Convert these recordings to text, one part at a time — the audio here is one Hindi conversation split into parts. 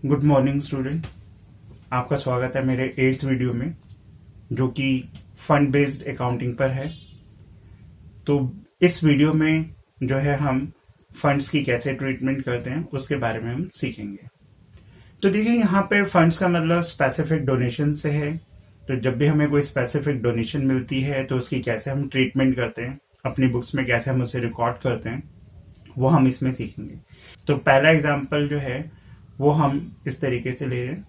Good morning student. आपका स्वागत है मेरे 8th वीडियो में जो कि फंड बेस्ड अकाउंटिंग पर है। तो इस वीडियो में जो है हम फंड्स की कैसे ट्रीटमेंट करते हैं उसके बारे में हम सीखेंगे। तो देखिए, यहाँ पे फंड्स का मतलब स्पेसिफिक डोनेशन से है। तो जब भी हमें कोई स्पेसिफिक डोनेशन मिलती है तो उसकी कैसे हम ट्रीटमेंट करते हैं, अपनी बुक्स में कैसे हम उसे रिकॉर्ड करते हैं, वो हम इसमें सीखेंगे। तो पहला एग्जाम्पल जो है वो हम इस तरीके से ले रहे हैं।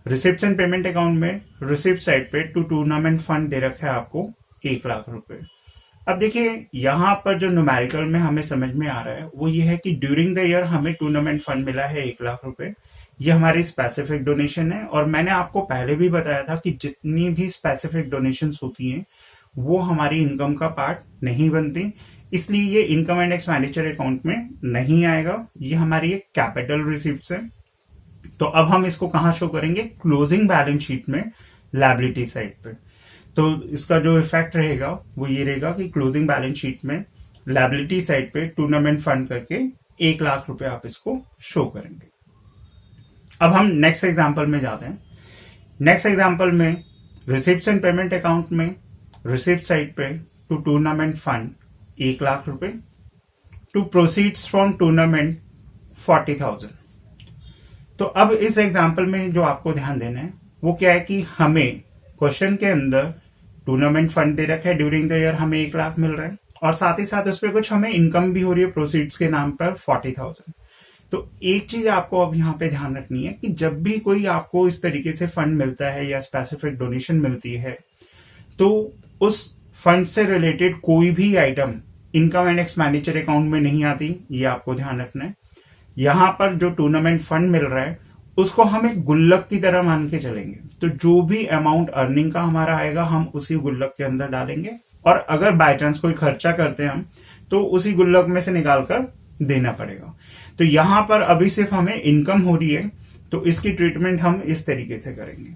रिसिप्ट एंड पेमेंट अकाउंट में रिसिप्ट साइड पे टू टूर्नामेंट फंड दे रखा है आपको 1,00,000 रुपए। अब देखिए, यहाँ पर जो न्यूमेरिकल में हमें समझ में आ रहा है वो ये है कि ड्यूरिंग द ईयर हमें टूर्नामेंट फंड मिला है 1,00,000 रुपए। ये हमारी स्पेसिफिक डोनेशन है और मैंने आपको पहले भी बताया था कि जितनी भी स्पेसिफिक डोनेशंस होती हैं वो हमारी इनकम का पार्ट नहीं बनती, इसलिए ये इनकम एंड एक्सपेंडिचर अकाउंट में नहीं आएगा। ये हमारी एक कैपिटल रिसिप्ट है। तो अब हम इसको कहां शो करेंगे? क्लोजिंग बैलेंस शीट में लायबिलिटी साइड पे। तो इसका जो इफेक्ट रहेगा वो ये रहेगा कि क्लोजिंग बैलेंस शीट में लायबिलिटी साइड पे टूर्नामेंट फंड करके 1,00,000 रुपए आप इसको शो करेंगे। अब हम नेक्स्ट एग्जाम्पल में जाते हैं। नेक्स्ट एग्जाम्पल में रिसिप्ट एंड पेमेंट अकाउंट में रिसिप्ट साइड पे टू टूर्नामेंट फंड 1,00,000 रुपए, टू प्रोसीड्स फ्रॉम टूर्नामेंट 40,000। तो अब इस एग्जाम्पल में जो आपको ध्यान देना है वो क्या है कि हमें क्वेश्चन के अंदर टूर्नामेंट फंड दे रखा है, ड्यूरिंग द ईयर हमें 1,00,000 मिल रहा है और साथ ही साथ उस पर कुछ हमें इनकम भी हो रही है प्रोसीड्स के नाम पर 40,000। तो एक चीज आपको अब यहाँ पे ध्यान रखनी है कि जब भी कोई आपको इस तरीके से फंड मिलता है या स्पेसिफिक डोनेशन मिलती है तो उस फंड से रिलेटेड कोई भी item income and expenditure account में नहीं आती। ये आपको ध्यान रखना है। यहां पर जो टूर्नामेंट फंड मिल रहा है उसको हम एक गुल्लक की तरह मान के चलेंगे। तो जो भी अमाउंट अर्निंग का हमारा आएगा हम उसी गुल्लक के अंदर डालेंगे और अगर बाय चांस कोई खर्चा करते हैं हम तो उसी गुल्लक में से निकाल कर देना पड़ेगा। तो यहां पर अभी सिर्फ हमें इनकम हो रही है तो इसकी ट्रीटमेंट हम इस तरीके से करेंगे।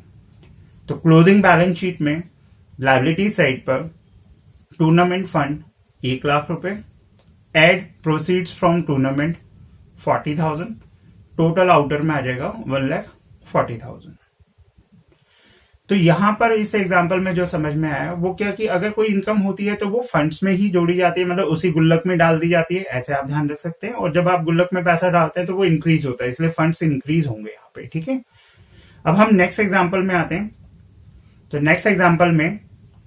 तो क्लोजिंग बैलेंस शीट में लायबिलिटी साइड पर टूर्नामेंट फंड 1,00,000 रुपए, add proceeds from tournament 40,000, total outer में आ जाएगा 1,40,000। तो यहां पर इस एग्जांपल में जो समझ में आया वो क्या कि अगर कोई इनकम होती है तो वो फंड्स में ही जोड़ी जाती है, मतलब उसी गुल्लक में डाल दी जाती है, ऐसे आप ध्यान रख सकते हैं। और जब आप गुल्लक में पैसा डालते हैं तो वो इंक्रीज होता है, इसलिए फंड्स इंक्रीज होंगे यहाँ पे। ठीक है, अब हम नेक्स्ट एग्जाम्पल में आते हैं। तो नेक्स्ट एग्जाम्पल में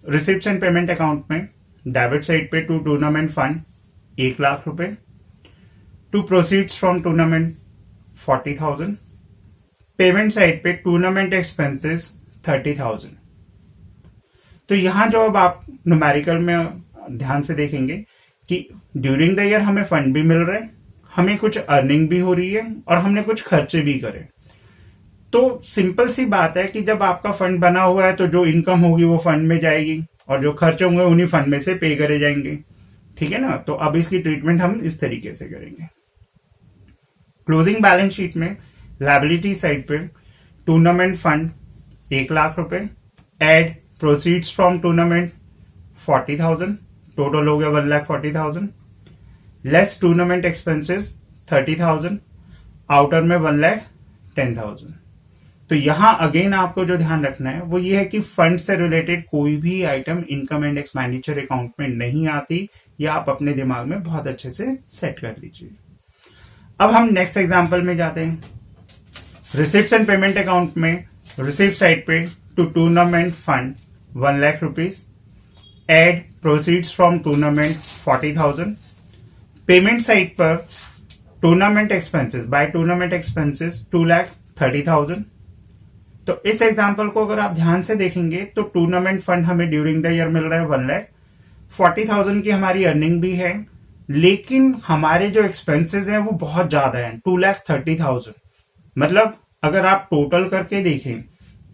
रिसिप्ट एंड पेमेंट अकाउंट में डेबिट साइड पे टू टूर्नामेंट फंड 1,00,000 रुपए, to proceeds from tournament 40,000, payment side पे टूर्नामेंट एक्सपेंसेस 30,000। तो यहां जो अब आप न्यूमेरिकल में ध्यान से देखेंगे कि ड्यूरिंग द ईयर हमें फंड भी मिल रहे हैं, हमें कुछ अर्निंग भी हो रही है और हमने कुछ खर्चे भी करे। तो सिंपल सी बात है कि जब आपका फंड बना हुआ है तो जो इनकम होगी वो फंड में जाएगी और जो खर्चे होंगे उन्हीं फंड में से पे करे जाएंगे। ठीक है ना। तो अब इसकी ट्रीटमेंट हम इस तरीके से करेंगे। क्लोजिंग बैलेंस शीट में लायबिलिटी साइड पे टूर्नामेंट फंड 1,00,000 रुपए, add proceeds from tournament 40,000, total हो गया 1,40,000, लेस टूर्नामेंट एक्सपेंसेस 30,000, आउटर में 1,10,000। तो यहां अगेन आपको जो ध्यान रखना है वो ये है कि फंड से रिलेटेड कोई भी item income and expenditure account में नहीं आती। या आप अपने दिमाग में बहुत अच्छे से सेट कर लीजिए। अब हम नेक्स्ट एग्जांपल में जाते हैं। रिसिप्ट एंड पेमेंट अकाउंट में रिसिप्ट साइड पे to tournament fund 1,00,000 rupees, add proceeds from tournament 40,000, payment side पर tournament expenses by tournament expenses 2,30,000। तो इस एग्जांपल को अगर आप ध्यान से देखेंगे तो टूर्नामेंट फंड हमें ड्यूरिंग द ईयर मिल रहा है 1,40,000 की हमारी अर्निंग भी है, लेकिन हमारे जो एक्सपेंसेस हैं वो बहुत ज्यादा हैं 2,30,000। मतलब अगर आप टोटल करके देखें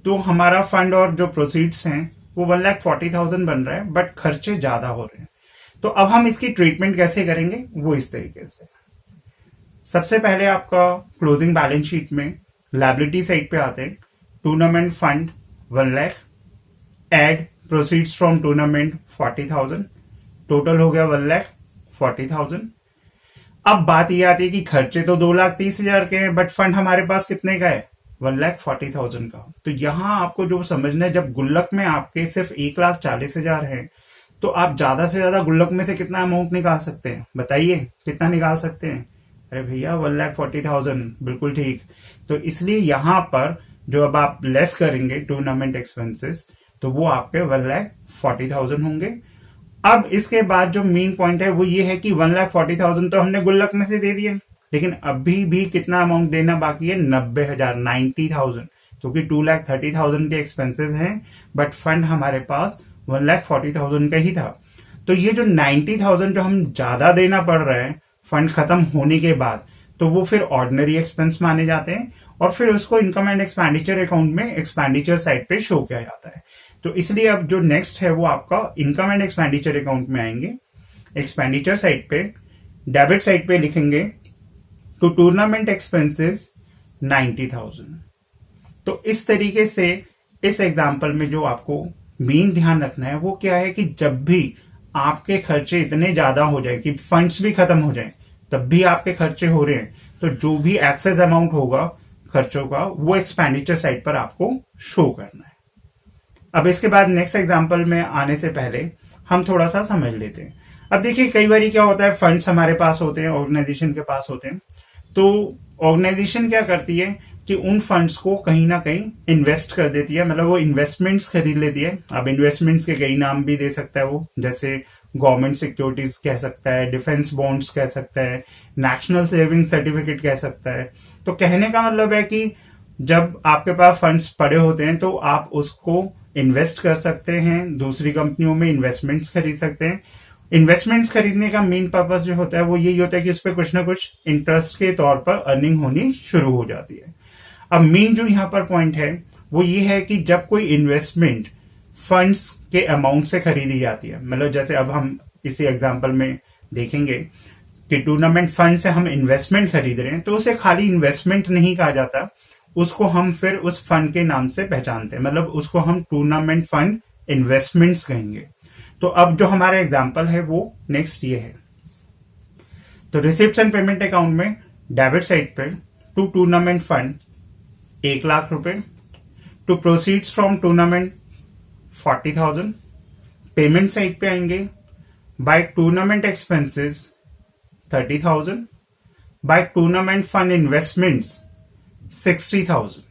तो हमारा फंड और जो प्रोसीड्स हैं वो 1,40,000 बन रहा है, बट खर्चे ज्यादा हो रहे हैं। तो अब हम इसकी ट्रीटमेंट कैसे करेंगे वो इस तरीके से। सबसे पहले आपका क्लोजिंग बैलेंस शीट में लायबिलिटी साइड पे आते हैं। Tournament fund 1,00,000, add proceeds from tournament 40,000, total हो गया 1,40,000। अब बात ये आती है कि खर्चे तो 2,30,000 के हैं, बट फंड हमारे पास कितने का है? 1,40,000 का। तो यहां आपको जो समझना है, जब गुल्लक में आपके सिर्फ 1,40,000 है, तो आप ज्यादा से ज्यादा गुल्लक में से कितना अमाउंट निकाल सकते हैं? बताइए कितना निकाल सकते हैं? अरे भैया 1,40,000, बिल्कुल ठीक। तो इसलिए यहां पर जो अब आप लेस करेंगे टूर्नामेंट एक्सपेंसेस, तो वो आपके 1,40,000 होंगे। अब इसके बाद जो मेन पॉइंट है वो ये है कि 1,40,000 तो हमने गुल्लक में से दे दिए, लेकिन अभी भी कितना अमाउंट देना बाकी है? 90,000, 90,000, क्योंकि 2,30,000 के एक्सपेंसेस हैं, बट फंड हमारे पास 1,40,000 का ही था। तो ये जो 90,000 जो हम ज्यादा देना पड़ रहा है फंड खत्म होने के बाद, तो वो फिर ऑर्डिनरी एक्सपेंस माने जाते हैं और फिर उसको इनकम एंड एक्सपेंडिचर अकाउंट में एक्सपेंडिचर साइड पे शो किया जाता है। तो इसलिए अब जो नेक्स्ट है वो आपका इनकम एंड एक्सपेंडिचर अकाउंट में आएंगे। एक्सपेंडिचर साइड पे डेबिट साइड पे लिखेंगे टू टूर्नामेंट एक्सपेंसेस 90,000। तो इस तरीके से इस एग्जाम्पल में जो आपको मेन ध्यान रखना है वो क्या है कि जब भी आपके खर्चे इतने ज्यादा हो जाए कि फंड्स भी खत्म हो जाए, तब भी आपके खर्चे हो रहे हैं, तो जो भी एक्सेस अमाउंट होगा खर्चों का वो एक्सपेंडिचर साइड पर आपको शो करना है। अब इसके बाद नेक्स्ट एग्जांपल में आने से पहले हम थोड़ा सा समझ लेते हैं। अब देखिए कई बार क्या होता है, फंड्स हमारे पास होते हैं, ऑर्गेनाइजेशन के पास होते हैं, तो ऑर्गेनाइजेशन क्या करती है कि उन फंड्स को कहीं ना कहीं इन्वेस्ट कर देती है, मतलब वो इन्वेस्टमेंट्स खरीद लेती है। अब इन्वेस्टमेंट्स के कई नाम भी दे सकता है वो, जैसे गवर्नमेंट सिक्योरिटीज कह सकता है, डिफेंस बॉन्ड्स कह सकता है, नेशनल सेविंग सर्टिफिकेट कह सकता है। तो कहने का मतलब है कि जब आपके पास फंड्स पड़े होते हैं तो आप उसको इन्वेस्ट कर सकते हैं, दूसरी कंपनियों में इन्वेस्टमेंट्स खरीद सकते हैं। इन्वेस्टमेंट्स खरीदने का मेन पर्पस जो होता है वो यही होता है कि उस पर कुछ ना कुछ इंटरेस्ट के तौर पर अर्निंग होनी शुरू हो जाती है। अब मेन जो यहाँ पर पॉइंट है वो ये है कि जब कोई इन्वेस्टमेंट फंड्स के अमाउंट से खरीदी जाती है, मतलब जैसे अब हम इसी एग्जांपल में देखेंगे कि टूर्नामेंट फंड से हम इन्वेस्टमेंट खरीद रहे हैं, तो उसे खाली इन्वेस्टमेंट नहीं कहा जाता, उसको हम फिर उस फंड के नाम से पहचानते हैं, मतलब उसको हम टूर्नामेंट फंड इन्वेस्टमेंट्स कहेंगे। तो अब जो हमारा एग्जांपल है वो नेक्स्ट ये है। तो रिसिप्ट्स एंड पेमेंट अकाउंट में डेबिट साइड पे टू टूर्नामेंट फंड 1,00,000 रुपए, to proceeds from tournament 40,000। Payment side पे आएंगे by tournament expenses 30,000, by tournament fund investments 60,000।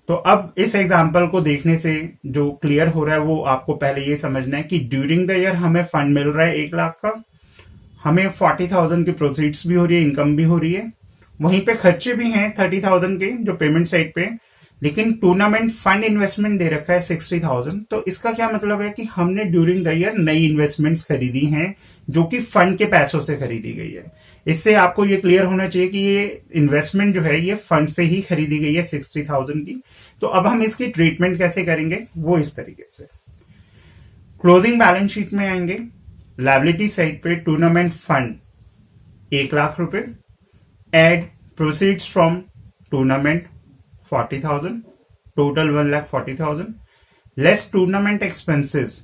तो अब इस एग्जाम्पल को देखने से जो क्लियर हो रहा है वो आपको पहले ये समझना है कि ड्यूरिंग द ईयर हमें फंड मिल रहा है 1,00,000 का, हमें 40,000 की प्रोसीड्स भी हो रही है, इनकम भी हो रही है, वहीं पे खर्चे भी हैं 30,000 के जो पेमेंट साइड पे, लेकिन टूर्नामेंट फंड इन्वेस्टमेंट दे रखा है 60,000। तो इसका क्या मतलब है कि हमने ड्यूरिंग द ईयर नई इन्वेस्टमेंट्स खरीदी हैं जो कि फंड के पैसों से खरीदी गई है। इससे आपको ये क्लियर होना चाहिए कि ये इन्वेस्टमेंट जो है ये फंड से ही खरीदी गई है 60,000 की। तो अब हम इसकी ट्रीटमेंट कैसे करेंगे वो इस तरीके से। क्लोजिंग बैलेंस शीट में आएंगे, लायबिलिटी साइड पे टूर्नामेंट फंड 1,00,000 रुपए, add proceeds from tournament 40,000, total 1,40,000, less tournament expenses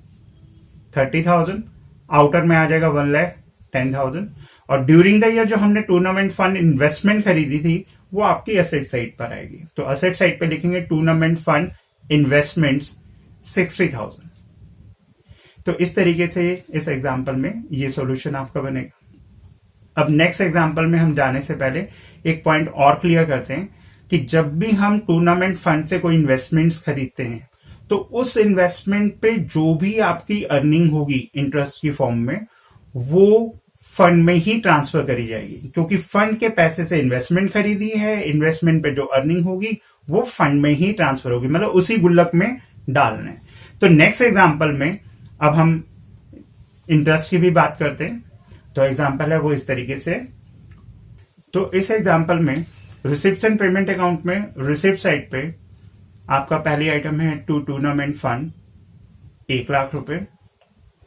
30,000, outer में आ जाएगा 1,10,000, और ड्यूरिंग द ईयर जो हमने टूर्नामेंट फंड इन्वेस्टमेंट खरीदी थी वो आपकी एसेट साइड पर आएगी। तो एसेट साइड पे लिखेंगे टूर्नामेंट फंड इन्वेस्टमेंट्स 60,000। तो इस तरीके से इस एग्जाम्पल में ये सॉल्यूशन आपका बनेगा। अब नेक्स्ट एग्जाम्पल में हम जाने से पहले एक पॉइंट और क्लियर करते हैं कि जब भी हम टूर्नामेंट फंड से कोई इन्वेस्टमेंट्स खरीदते हैं तो उस इन्वेस्टमेंट पे जो भी आपकी अर्निंग होगी इंटरेस्ट की फॉर्म में वो फंड में ही ट्रांसफर करी जाएगी, क्योंकि फंड के पैसे से इन्वेस्टमेंट खरीदी है, इन्वेस्टमेंट पे जो अर्निंग होगी वो फंड में ही ट्रांसफर होगी, मतलब उसी गुल्लक में डालना है। तो नेक्स्ट एग्जाम्पल में अब हम इंटरेस्ट की भी बात करते हैं। तो एग्जाम्पल है वो इस तरीके से। तो इस एग्जाम्पल में रिसिप्ट्स एंड पेमेंट अकाउंट में रिसिप्ट साइड पे आपका पहली आइटम है टू टूर्नामेंट फंड 1,00,000 रुपए,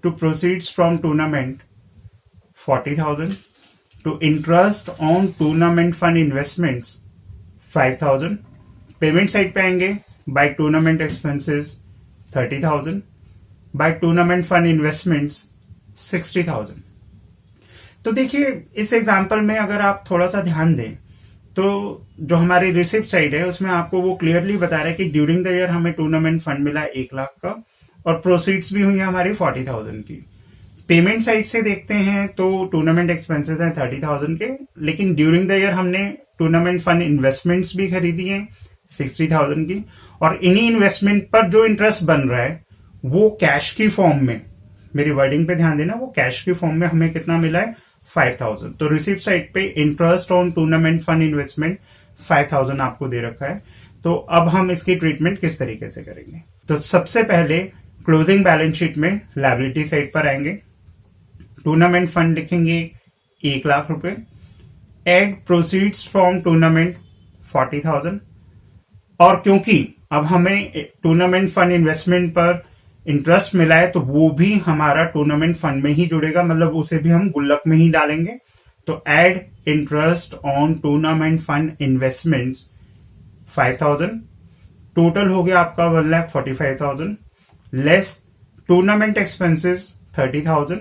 to proceeds from tournament 40,000, to interest on tournament fund investments 5,000। Payment side पे आएंगे by tournament expenses 30,000, by tournament fund investments 60,000। तो देखिए इस एग्जाम्पल में अगर आप थोड़ा सा ध्यान दें तो जो हमारी रिसिप्ट साइड है उसमें आपको वो क्लियरली बता रहा है कि ड्यूरिंग द ईयर हमें टूर्नामेंट फंड मिला 1 लाख का और प्रोसीड्स भी हुई है हमारी 40,000 की। पेमेंट साइड से देखते हैं तो टूर्नामेंट एक्सपेंसेस हैं 30,000 के, लेकिन ड्यूरिंग द ईयर हमने टूर्नामेंट फंड इन्वेस्टमेंट्स भी खरीदी हैं 60,000 की, और इन्हीं इन्वेस्टमेंट पर जो इंटरेस्ट बन रहा है वो कैश की फॉर्म में, मेरी वर्डिंग पे ध्यान देना, वो कैश की फॉर्म में हमें कितना मिला है 5,000। तो रिसिप्ट साइड पे interest on tournament fund investment 5,000 आपको दे रखा है। तो अब हम इसकी ट्रीटमेंट किस तरीके से करेंगे? तो सबसे पहले क्लोजिंग बैलेंस शीट में लायबिलिटी साइड पर आएंगे, टूर्नामेंट फंड लिखेंगे 1 लाख रुपए, एड प्रोसीड्स फ्रॉम टूर्नामेंट 40,000, और क्योंकि अब हमें टूर्नामेंट फंड इन्वेस्टमेंट पर इंटरेस्ट मिला है तो वो भी हमारा टूर्नामेंट फंड में ही जुड़ेगा, मतलब उसे भी हम गुल्लक में ही डालेंगे। तो add interest on tournament fund investments 5,000, total हो गया आपका 1,45,000, लेस टूर्नामेंट एक्सपेंसेस 30,000,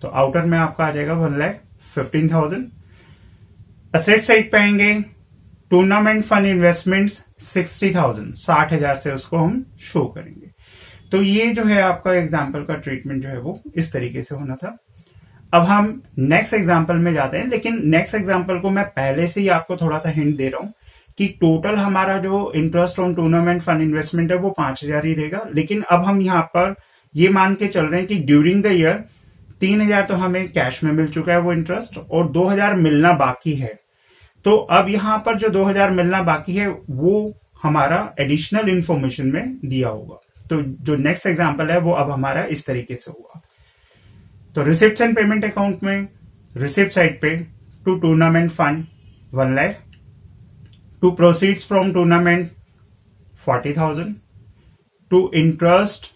तो आउटर में आपका आ जाएगा 1,15,000। असेट साइड पे आएंगे, टूर्नामेंट फंड इन्वेस्टमेंट्स 60,000, 60,000 से उसको हम शो करेंगे। तो ये जो है आपका एग्जाम्पल का ट्रीटमेंट जो है वो इस तरीके से होना था। अब हम नेक्स्ट एग्जाम्पल में जाते हैं, लेकिन नेक्स्ट एग्जाम्पल को मैं पहले से ही आपको थोड़ा सा हिंट दे रहा हूं कि टोटल हमारा जो interest on tournament fund investment है वो 5,000 ही रहेगा, लेकिन अब हम यहाँ पर ये मान के चल रहे हैं कि ड्यूरिंग द ईयर 3,000 तो हमें कैश में मिल चुका है वो इंटरेस्ट, और 2,000 मिलना बाकी है। तो अब यहां पर जो 2,000 मिलना बाकी है वो हमारा एडिशनल इंफॉर्मेशन में दिया होगा। तो जो नेक्स्ट एग्जांपल है वो अब हमारा इस तरीके से होगा। तो रिसिप्ट एंड पेमेंट अकाउंट में रिसिप्ट साइड पे to tournament fund 1 lakh, to proceeds from tournament 40,000, to interest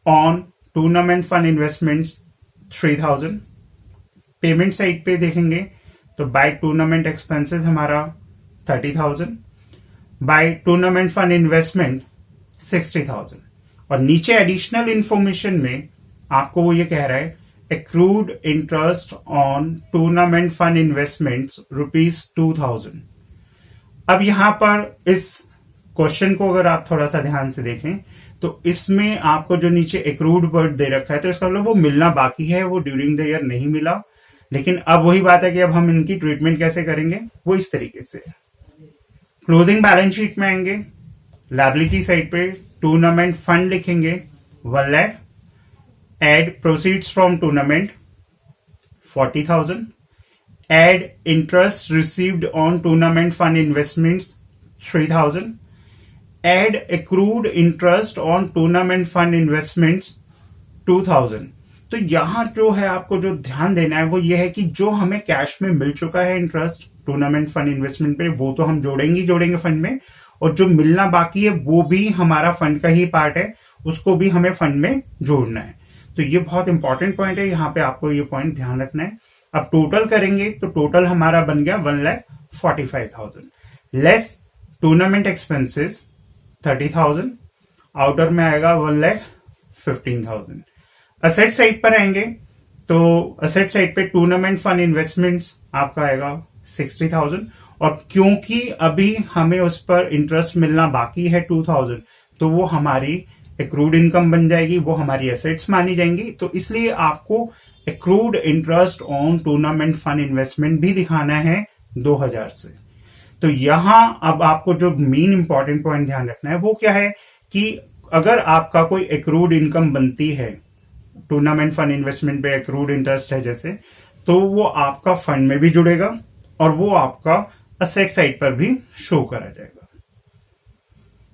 on tournament fund investments 3,000। Payment side पे देखेंगे तो बाय टूर्नामेंट एक्सपेंसेस हमारा 30,000, बाय टूर्नामेंट फंड इन्वेस्टमेंट 60,000, और नीचे एडिशनल इंफॉर्मेशन में आपको वो ये कह रहा है accrued interest on tournament fund investments ₹2,000। अब यहां पर इस क्वेश्चन को अगर आप थोड़ा सा ध्यान से देखें तो इसमें आपको जो नीचे एक्रूड वर्ड दे रखा है तो इसका मतलब वो मिलना बाकी है, वो ड्यूरिंग द ईयर नहीं मिला। लेकिन अब वही बात है कि अब हम इनकी ट्रीटमेंट कैसे करेंगे, वो इस तरीके से। क्लोजिंग बैलेंस शीट में आएंगे, लायबिलिटी साइड पे टूर्नामेंट फंड लिखेंगे 1 lakh, add proceeds from tournament 40,000, add interest received on tournament fund investments 3,000, add accrued interest on tournament fund investments 2,000। तो यहां जो है आपको जो ध्यान देना है वो ये है कि जो हमें कैश में मिल चुका है इंटरेस्ट टूर्नामेंट फंड इन्वेस्टमेंट पे वो तो हम जोड़ेंगे फंड में, और जो मिलना बाकी है वो भी हमारा फंड का ही पार्ट है, उसको भी हमें फंड में जोड़ना है। तो ये बहुत इंपॉर्टेंट पॉइंट है, यहाँ पे आपको ये पॉइंट ध्यान रखना है। अब टोटल करेंगे तो टोटल हमारा बन गया 1,45,000, लेस टूर्नामेंट एक्सपेंसेस 30,000, आउटर में आएगा 1,15,000। असेट साइड पर आएंगे तो असेट साइड पे टूर्नामेंट फंड इन्वेस्टमेंट्स आपका आएगा 60,000, और क्योंकि अभी हमें उस पर इंटरेस्ट मिलना बाकी है 2,000 तो वो हमारी एक्रूड इनकम बन जाएगी, वो हमारी एसेट्स मानी जाएंगी। तो इसलिए आपको accrued interest on tournament fund investment भी दिखाना है 2,000 से। तो यहां अब आपको जो मेन इंपॉर्टेंट पॉइंट ध्यान रखना है वो क्या है कि अगर आपका कोई एक्रूड इनकम बनती है टूर्नामेंट फंड इन्वेस्टमेंट पे एक्रूड इंटरेस्ट है जैसे, तो वो आपका फंड में भी जुड़ेगा और वो आपका असेट साइड पर भी शो करा जाएगा।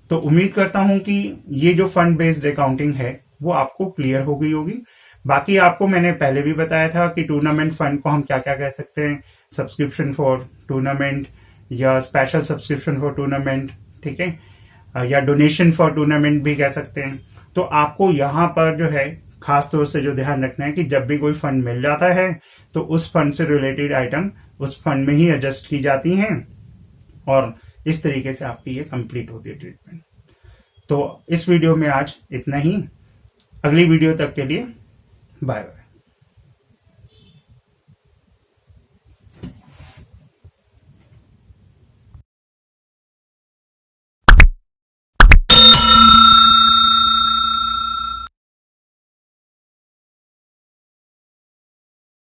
तो उम्मीद करता हूं कि ये जो फंड बेस्ड अकाउंटिंग है वो आपको क्लियर हो गई होगी। बाकी आपको मैंने पहले भी बताया था कि टूर्नामेंट फंड को हम क्या क्या कह सकते हैं, सब्सक्रिप्शन फॉर टूर्नामेंट या स्पेशल सब्सक्रिप्शन फॉर टूर्नामेंट, ठीक है, या डोनेशन फॉर टूर्नामेंट भी कह सकते हैं। तो आपको यहाँ पर जो है खास तौर से जो ध्यान रखना है कि जब भी कोई फंड मिल जाता है तो उस फंड से रिलेटेड आइटम उस फंड में ही एडजस्ट की जाती हैं, और इस तरीके से आपकी ये कंप्लीट होती है ट्रीटमेंट। तो इस वीडियो में आज इतना ही। अगली वीडियो तक के लिए बाय बाय।